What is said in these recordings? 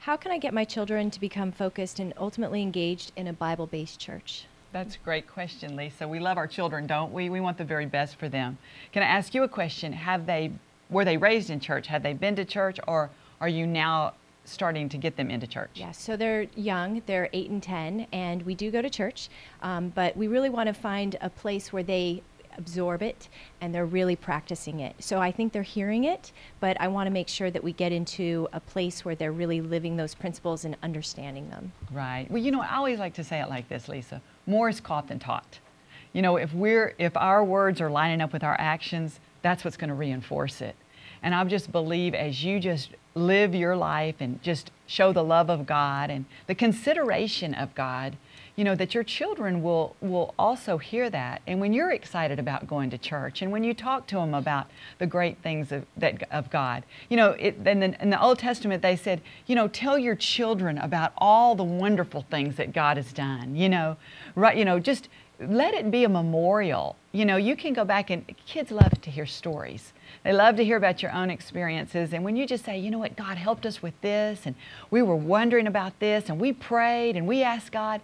how can I get my children to become focused and ultimately engaged in a Bible-based church? That's a great question, Lisa. We love our children, don't we? We want the very best for them. Can I ask you a question? Were they raised in church? Had they been to church, or are you now starting to get them into church? Yeah, so they're young, they're 8 and 10, and we do go to church, but we really want to find a place where they absorb it and they're really practicing it. So I think they're hearing it, but I want to make sure that we get into a place where they're really living those principles and understanding them. Right. Well, you know, I always like to say it like this, Lisa. More is caught than taught. You know, if our words are lining up with our actions, that's what's going to reinforce it. And I just believe as you just live your life and just show the love of God and the consideration of God, you know, that your children will also hear that. And when you're excited about going to church and when you talk to them about the great things of God, you know, in the Old Testament they said, you know, tell your children about all the wonderful things that God has done, you know, right, you know, just let it be a memorial. You know, you can go back and kids love to hear stories. They love to hear about your own experiences. And when you just say, you know what, God helped us with this, and we were wondering about this, and we prayed, and we asked God,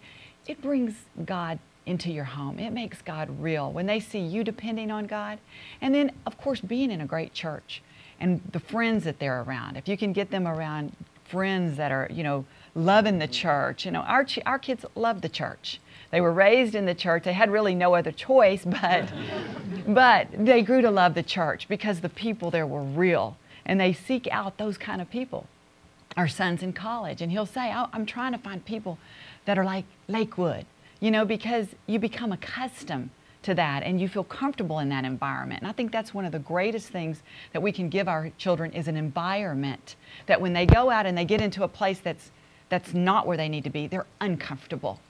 it brings God into your home. It makes God real when they see you depending on God. And then, of course, being in a great church and the friends that they're around. If you can get them around friends that are, you know, loving the church. You know, our kids love the church. They were raised in the church. They had really no other choice, but they grew to love the church because the people there were real. And they seek out those kind of people. Our son's in college, and he'll say, oh, I'm trying to find people that are like Lakewood, you know, because you become accustomed to that and you feel comfortable in that environment. And I think that's one of the greatest things that we can give our children is an environment that when they go out and they get into a place that's not where they need to be, they're uncomfortable.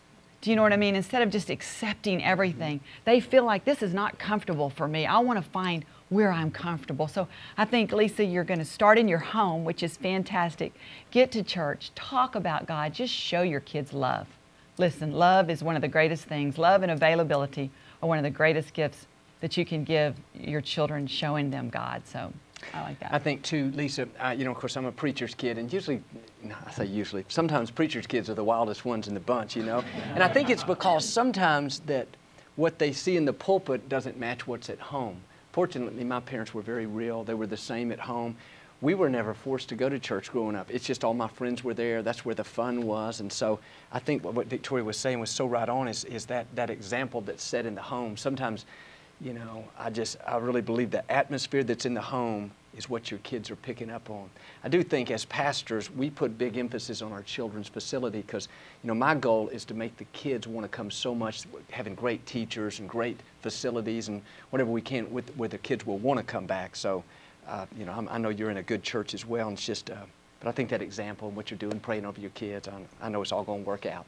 Do you know what I mean? Instead of just accepting everything, they feel like this is not comfortable for me. I want to find where I'm comfortable. So I think, Lisa, you're going to start in your home, which is fantastic. Get to church, talk about God, just show your kids love. Listen, love is one of the greatest things. Love and availability are one of the greatest gifts that you can give your children, showing them God. So I like that. I think too, Lisa, you know, of course I'm a preacher's kid, and usually, no, I say usually, sometimes preacher's kids are the wildest ones in the bunch, you know. And I think it's because sometimes that what they see in the pulpit doesn't match what's at home. Fortunately, my parents were very real. They were the same at home. We were never forced to go to church growing up. It's just all my friends were there. That's where the fun was. And so I think what Victoria was saying was so right on is that example that's set in the home. Sometimes, you know, I really believe the atmosphere that's in the home is what your kids are picking up on. I do think as pastors, we put big emphasis on our children's facility because, you know, my goal is to make the kids want to come so much, having great teachers and great facilities and whatever we can where the kids will want to come back. So, you know, I know you're in a good church as well. And it's just, but I think that example and what you're doing, praying over your kids, I know it's all going to work out.